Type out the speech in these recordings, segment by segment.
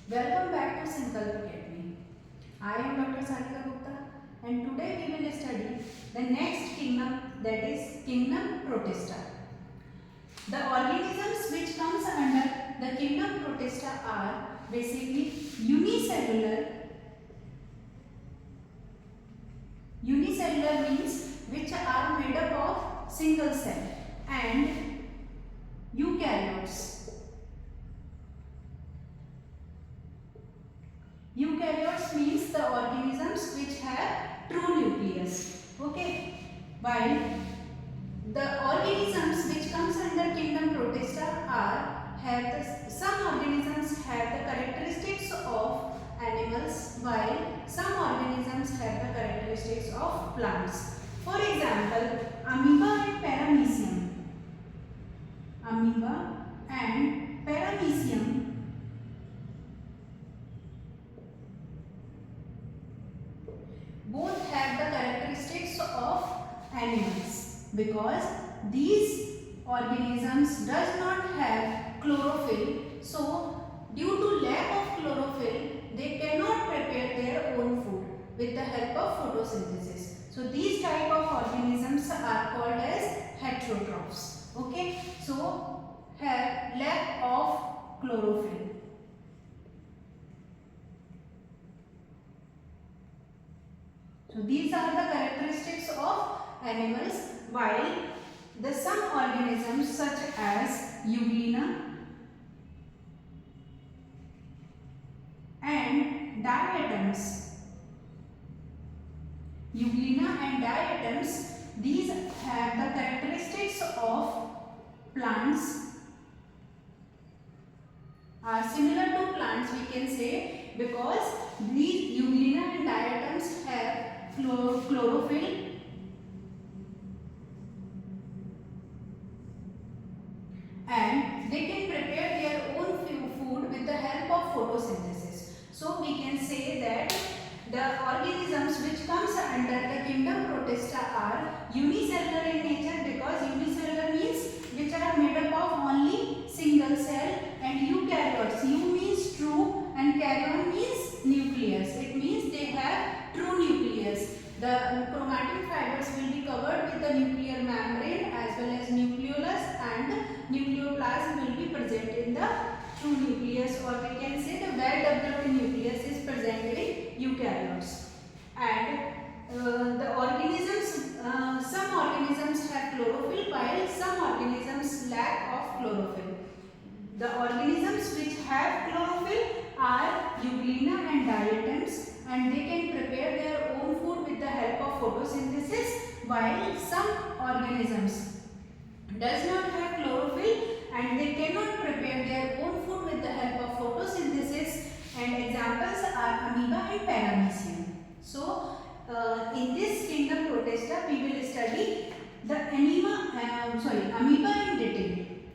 Welcome back to Sankalp Academy. I am Dr. Sarika Gupta and today we will study the next kingdom, that is Kingdom Protista. The organisms which comes under the Kingdom Protista are basically unicellular. Unicellular means which are made up of single cell, and eukaryotes. Eukaryotes means the organisms which have true nucleus. Okay. While the organisms which comes under Kingdom Protista some organisms have the characteristics of animals, while some organisms have the characteristics of plants. For example, amoeba and paramecium. Amoeba and paramecium both have the characteristics of animals, because these organisms does not have chlorophyll. So due to lack of chlorophyll, they cannot prepare their own food with the help of photosynthesis. So these type of organisms are called as heterotrophs. Okay, so have lack of chlorophyll. So these are the characteristics of animals, while the some organisms such as Euglena and diatoms. Euglena and diatoms, these have the characteristics of plants, are similar to plants we can say, because these Euglena and diatoms have chlorophyll and they can prepare their own food with the help of photosynthesis. So we can say that the organisms which comes under the Kingdom Protista are unicellular in nature, because unicellular means which are made up of only single cell, and eukaryotes, U means true and karyon means nucleus. It means they have true nucleus. The chromatin fibers will be covered with the nuclear membrane as well as nucleolus, and nucleoplasm will be present in the true nucleus, or we can say the well-developed nucleus is present in eukaryotes. And the organisms, some organisms have chlorophyll while some organisms lack of chlorophyll. The organisms which have chlorophyll are Euglena and diatoms, and they can prepare their own food with the help of photosynthesis, while some organisms does not have chlorophyll and they cannot prepare their own food with the help of photosynthesis, and examples are amoeba and paramecium. So in this Kingdom Protista we will study the amoeba in detail.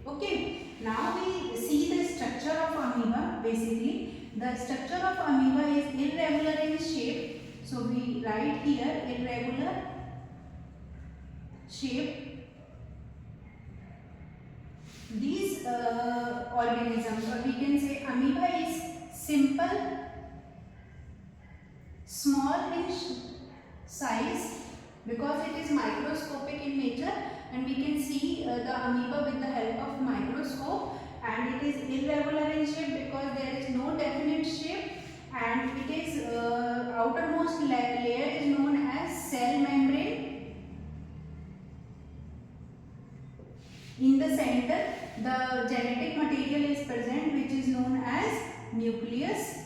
Okay, now we see the structure of amoeba. Basically the structure of amoeba is irregular in shape. So we write here irregular shape. These organisms, or we can say amoeba, is simple, small in size, because it is microscopic in nature, and we can see the amoeba with the help of microscope, and it is irregular in shape because there is no definite shape, and it is outermost layer is known as cell membrane. In the center, the genetic material is present, which is known as nucleus.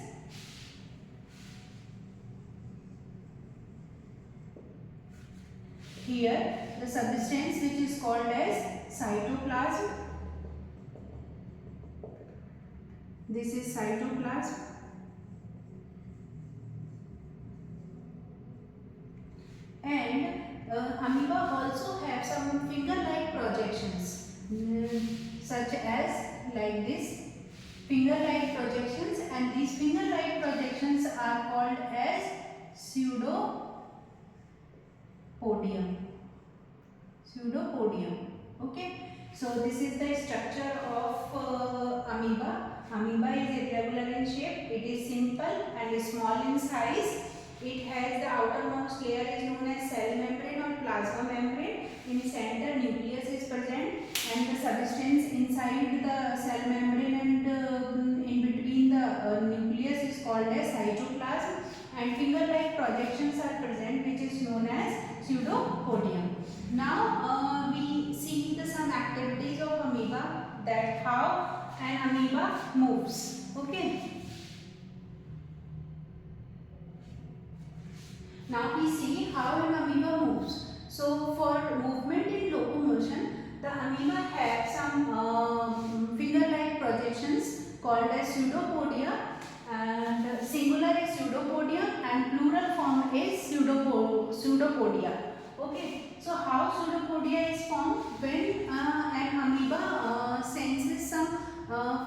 Here, the substance which is called as cytoplasm. This is cytoplasm. And amoeba also have some finger-like projections, such as like this finger-like projections, and these finger-like projections are called as pseudopodium. Pseudopodium. Okay. So this is the structure of amoeba. Amoeba is irregular in shape. It is simple and small in size. It has the outermost layer is known as cell membrane or plasma membrane. In center, nucleus is present, and the substance inside the cell membrane and in between the nucleus is called as cytoplasm. And finger-like projections are present, which is known as pseudopodium. Now we see some activities of amoeba, that how an amoeba moves. Okay. Now we see how an amoeba moves. So for movement in locomotion, the amoeba have some finger-like projections called as pseudopodia, and singular is pseudopodia and plural form is pseudopodia. Okay. So how pseudopodia is formed? When an amoeba senses some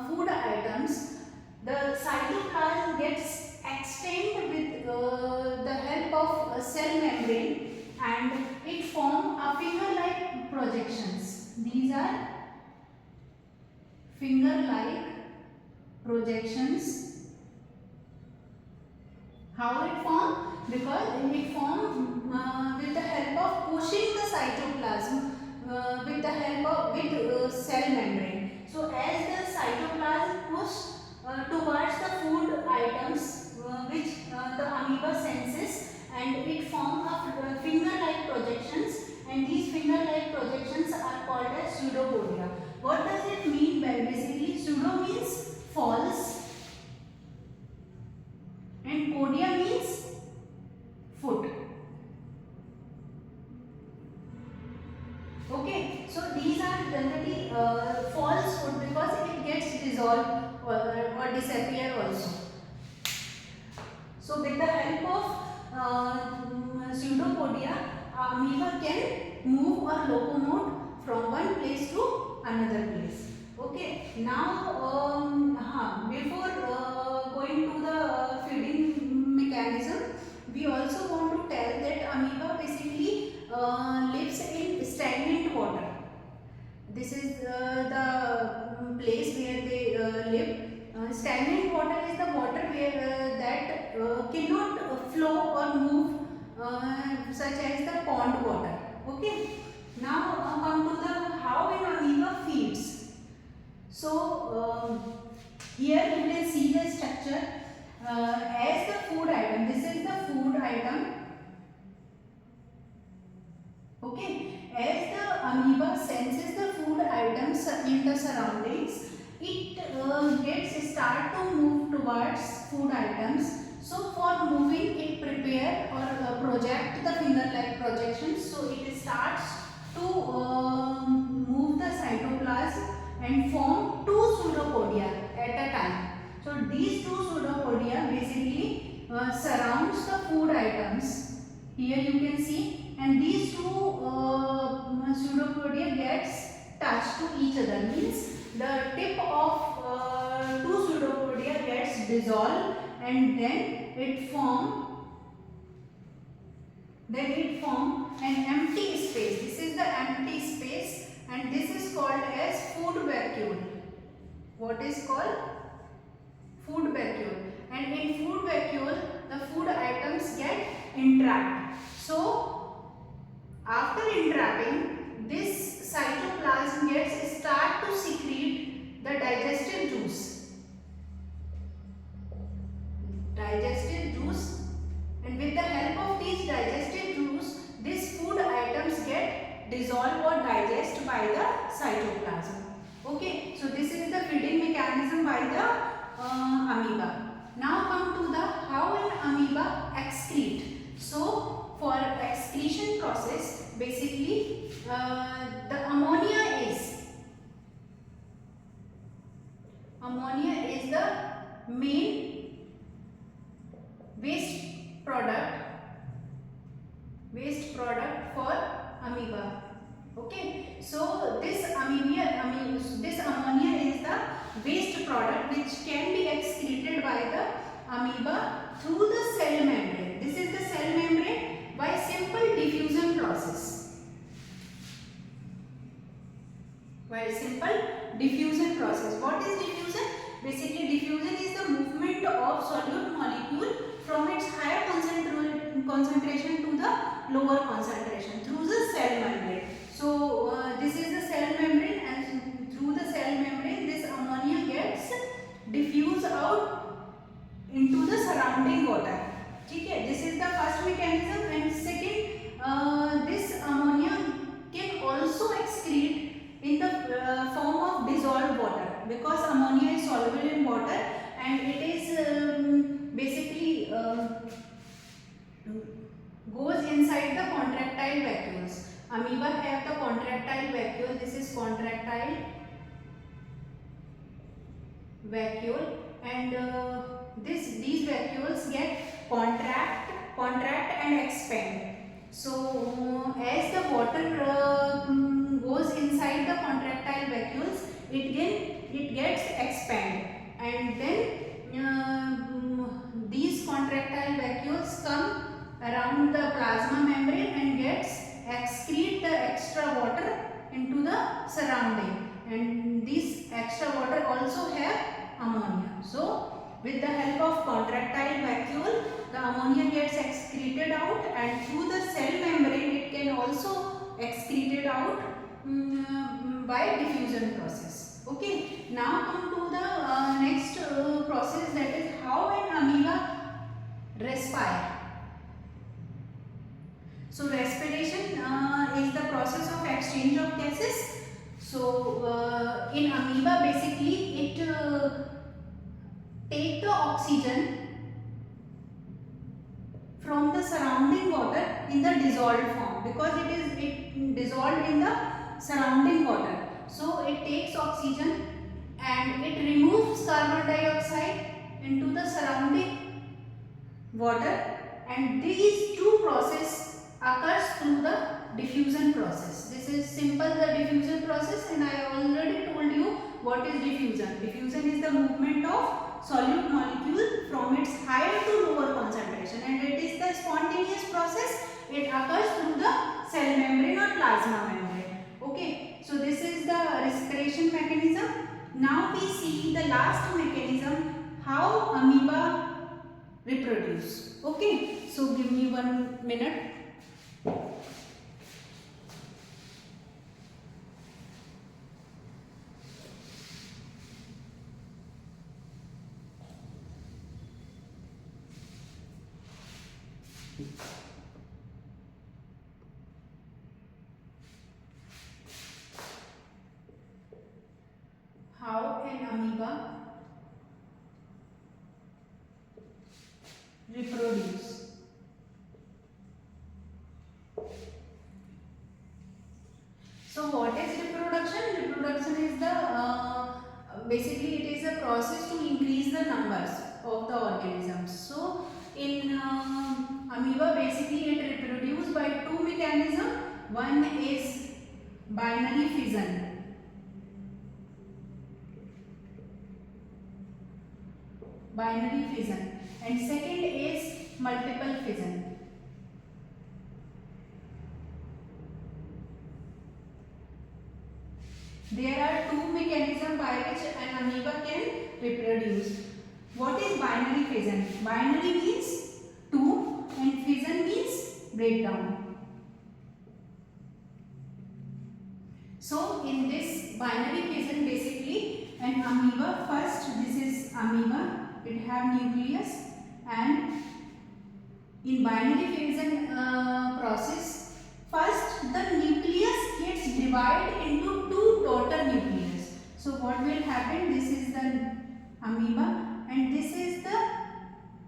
food items, the cytoplasm gets extend with the help of a cell membrane, and it form a finger-like projections. These are finger-like projections. How it form? Because it form with the help of pushing the cytoplasm with the help of cell membrane. So as the cytoplasm push towards the food items which the amoeba senses, and it form a finger-like projections, and these finger-like projections are called as pseudopodia. What does it mean? Well, basically pseudo means false and podia means foot. Okay, so these are generally false foot because it gets dissolved or disappear also. So with the help of pseudopodia, amoeba can move or locomote from one place to another place. Okay. Now before going to the feeding mechanism, we also want to tell that amoeba basically lives in stagnant water. This is the place where they live. Stagnant water is the water where that cannot flow or move, such as the pond water. Okay. Now come to the how an amoeba feeds. So here you can see the structure as the food item. This is the food item. Okay. As the amoeba senses the food items in the surroundings, it gets start to move towards food items. So for moving, it prepare or project the finger-like projections. So it starts to move the cytoplasm and form two pseudopodia at a time. So these two pseudopodia basically surrounds the food items. Here you can see, and these two pseudopodia gets touched to each other. Means the tip of two pseudopodia gets dissolved, and then it form an empty space. This is the empty space, and this is called as food vacuole. What is called? Food vacuole. And in food vacuole, the food items get entrapped. So after entrapping, this cytoplasm gets start to secrete the digestive juice. And with the help of these digestive juice, these food items get dissolved or digest by the cytoplasm. Okay, so this is the feeding mechanism by the amoeba. Now come to the how an amoeba excrete. So for excretion process, basically the ammonia is the main waste product for amoeba. Okay, so this ammonia is the waste product which can be excreted by the amoeba through the cell membrane. This is the cell membrane by simple diffusion process. What is diffusion? Basically, diffusion is the movement of solute molecule from its higher concentration to the lower concentration through the cell membrane. So this is the cell membrane, and through the cell membrane this ammonia gets diffused out into the surrounding water. Okay, this is the first mechanism. And second, this ammonia can also excrete in the form of dissolved water, because ammonia is soluble in water and it is basically goes inside the contractile vacuoles. Amoeba have the contractile vacuole. This is contractile vacuole, and these vacuoles get contract and expand. So as the water goes inside the contractile vacuoles, it gets expand, and then these contractile vacuoles come around the plasma membrane and gets excrete the extra water into the surrounding, and this extra water also have ammonia. So with the help of contractile vacuole, the ammonia gets excreted out, and through the cell membrane it can also excreted out by diffusion process. Okay, now come to the next process, that is how an amoeba respire. So respiration is the process of exchange of gases. So in amoeba, basically it take the oxygen from the surrounding water in the dissolved form, because it dissolved in the surrounding water. So it takes oxygen and it removes carbon dioxide into the surrounding water, and these two process occurs through the diffusion process. This is simple, the diffusion process, and I already told you what is diffusion. Diffusion is the movement of solute molecule from its higher to lower concentration, and it is the spontaneous process. It occurs through the cell membrane or plasma membrane. Okay, so this is the respiration mechanism. Now we see the last mechanism, how amoeba reproduce. Okay, so give me 1 minute. How an amoeba reproduce. So what is reproduction? Reproduction is the basically it is a process to increase the numbers of the organisms. So in amoeba, basically it reproduces by two mechanisms. One is binary fission. Binary fission, and second is multiple fission. There are two mechanisms by which an amoeba can reproduce. What is binary fission? Binary means 2 and fission means breakdown. So in this binary fission, basically an amoeba, first this is amoeba, it have nucleus, and in binary fission process, first the nucleus gets divided into two daughter nucleus. So what will happen, this is the amoeba and this is the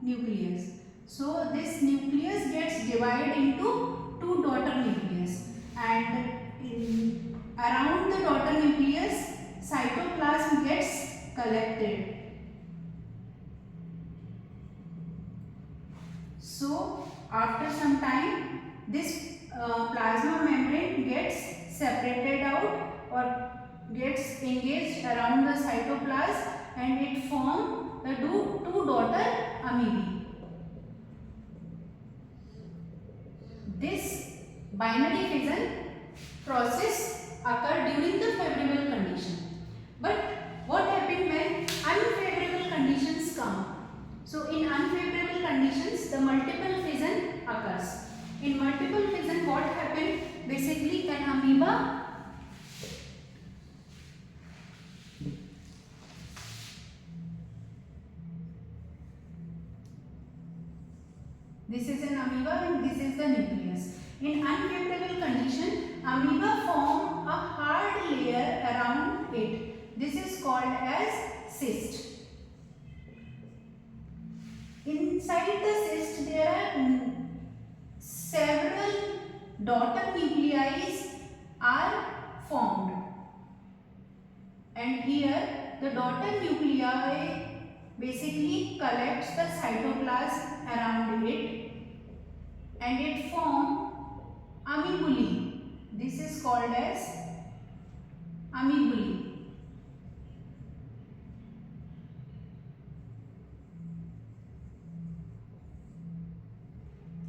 nucleus. So this nucleus gets divided into two daughter nucleus, and around the daughter nucleus cytoplasm gets collected. So after some time this plasma membrane gets separated out or gets engaged around the cytoplasm, and it forms the two daughter amoebae. This binary fission process occurs during the favorable condition. But what happens when unfavorable basically an amoeba this is an amoeba and this is the nucleus. In unfavorable condition, amoeba form a hard layer around it. This is called as cyst. Inside the cyst there are several daughter nuclei are formed, and here the daughter nuclei basically collects the cytoplasm around it and it form amoebulae. This is called as amoebulae.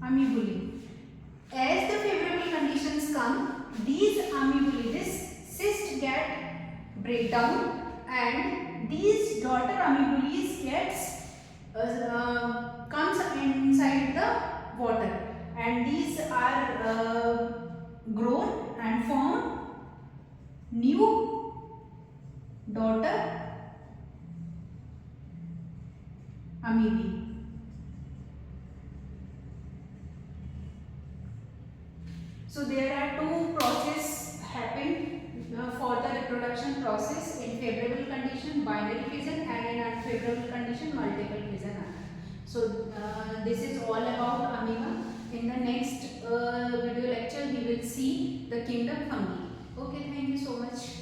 Amoebulae. As the favorable conditions come, these amoebulae, this cyst get break down and these daughter amoebulae gets comes inside the water, and these are grown and form new daughter amoebae. So there are two processes happen for the reproduction process: in favorable condition binary fission and in unfavorable condition multiple fission. So this is all about amoeba. In the next video lecture we will see the kingdom fungi. Okay, thank you so much.